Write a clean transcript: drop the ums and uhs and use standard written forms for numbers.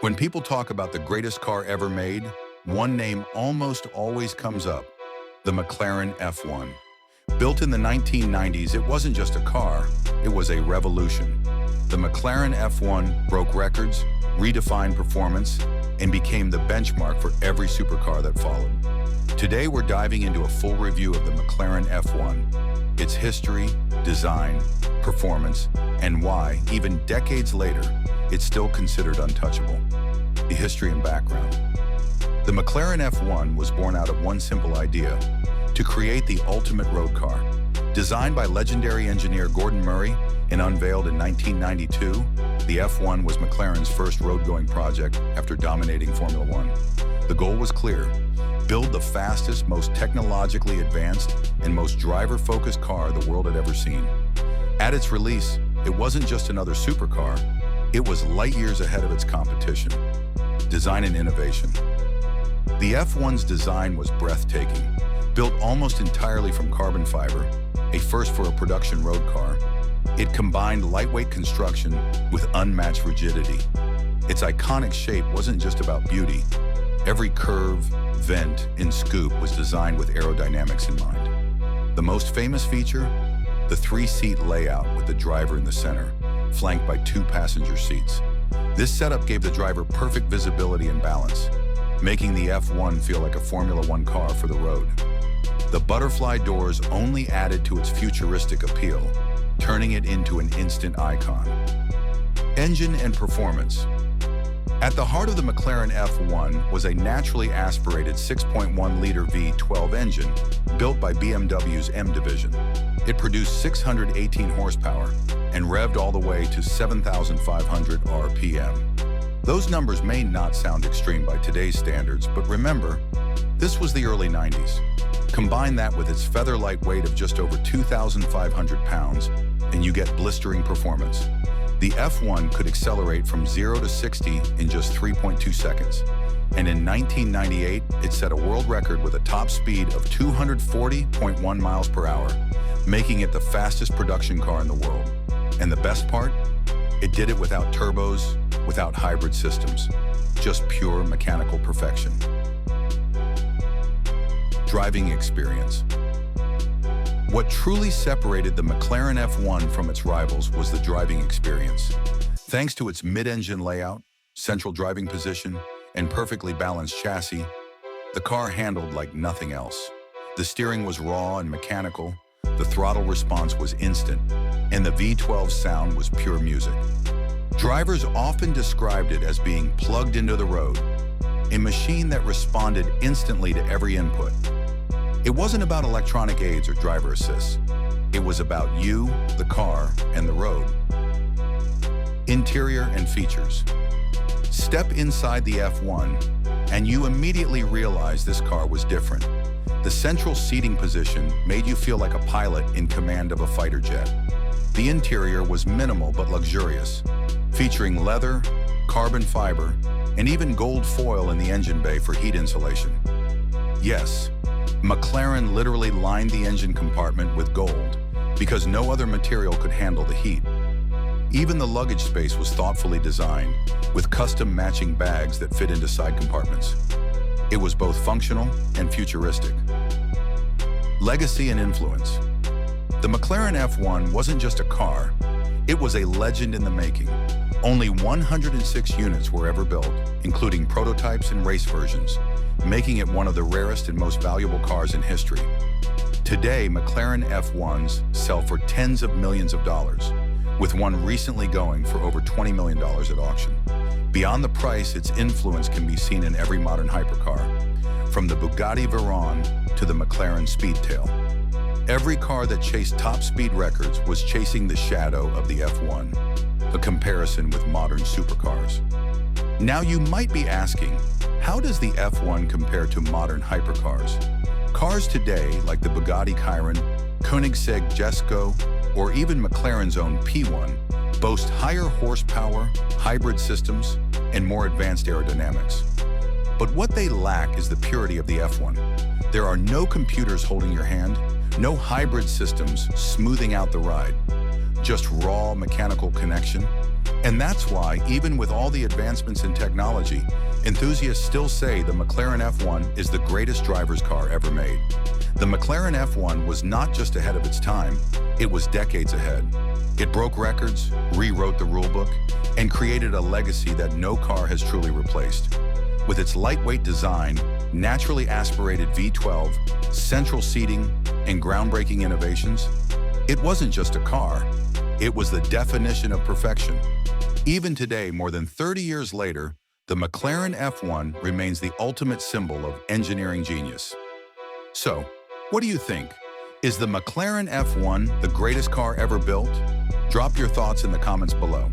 When people talk about the greatest car ever made, one name almost always comes up: the McLaren F1. Built in the 1990s, it wasn't just a car, it was a revolution. The McLaren F1 broke records, redefined performance, and became the benchmark for every supercar that followed. Today, we're diving into a full review of the McLaren F1, its history, design, performance, and why, even decades later, it's still considered untouchable. The history and background. The McLaren F1 was born out of one simple idea: to create the ultimate road car. Designed by legendary engineer Gordon Murray and unveiled in 1992, the F1 was McLaren's first road-going project after dominating Formula One. The goal was clear: build the fastest, most technologically advanced, and most driver-focused car the world had ever seen. At its release, it wasn't just another supercar, it was light years ahead of its competition. Design and innovation. The F1's design was breathtaking. Built almost entirely from carbon fiber, a first for a production road car, it combined lightweight construction with unmatched rigidity. Its iconic shape wasn't just about beauty. Every curve, vent, and scoop was designed with aerodynamics in mind. The most famous feature? The three-seat layout with the driver in the center, flanked by two passenger seats. This setup gave the driver perfect visibility and balance, making the F1 feel like a Formula One car for the road. The butterfly doors only added to its futuristic appeal, turning it into an instant icon. Engine and performance. At the heart of the McLaren F1 was a naturally aspirated 6.1-liter V12 engine built by BMW's M division. It produced 618 horsepower and revved all the way to 7,500 RPM. Those numbers may not sound extreme by today's standards, but remember, this was the early 90s. Combine that with its feather-light weight of just over 2,500 pounds, and you get blistering performance. The F1 could accelerate from 0 to 60 in just 3.2 seconds. And in 1998, it set a world record with a top speed of 240.1 miles per hour, making it the fastest production car in the world. And the best part? It did it without turbos, without hybrid systems, just pure mechanical perfection. Driving experience. What truly separated the McLaren F1 from its rivals was the driving experience. Thanks to its mid-engine layout, central driving position, and perfectly balanced chassis, the car handled like nothing else. The steering was raw and mechanical, the throttle response was instant, and the V12 sound was pure music. Drivers often described it as being plugged into the road, a machine that responded instantly to every input. It wasn't about electronic aids or driver assists. It was about you, the car, and the road. Interior and features. Step inside the F1, and you immediately realize this car was different. The central seating position made you feel like a pilot in command of a fighter jet. The interior was minimal but luxurious, featuring leather, carbon fiber, and even gold foil in the engine bay for heat insulation. Yes, McLaren literally lined the engine compartment with gold because no other material could handle the heat. Even the luggage space was thoughtfully designed, with custom matching bags that fit into side compartments. It was both functional and futuristic. Legacy and influence. The McLaren F1 wasn't just a car, it was a legend in the making. Only 106 units were ever built, including prototypes and race versions, making it one of the rarest and most valuable cars in history. Today, McLaren F1s sell for tens of millions of dollars, with one recently going for over $20 million at auction. Beyond the price, its influence can be seen in every modern hypercar, from the Bugatti Veyron to the McLaren Speedtail. Every car that chased top speed records was chasing the shadow of the F1, a comparison with modern supercars. Now you might be asking, how does the F1 compare to modern hypercars? Cars today, like the Bugatti Chiron, Koenigsegg Jesko, or even McLaren's own P1, boast higher horsepower, hybrid systems, and more advanced aerodynamics. But what they lack is the purity of the F1. There are no computers holding your hand, no hybrid systems smoothing out the ride, just raw mechanical connection, And that's why, even with all the advancements in technology, enthusiasts still say the McLaren F1 is the greatest driver's car ever made. The McLaren F1 was not just ahead of its time, it was decades ahead. It broke records, rewrote the rulebook, and created a legacy that no car has truly replaced. With its lightweight design, naturally aspirated V12, central seating, and groundbreaking innovations, it wasn't just a car, it was the definition of perfection. Even today, more than 30 years later, the McLaren F1 remains the ultimate symbol of engineering genius. So, what do you think? Is the McLaren F1 the greatest car ever built? Drop your thoughts in the comments below.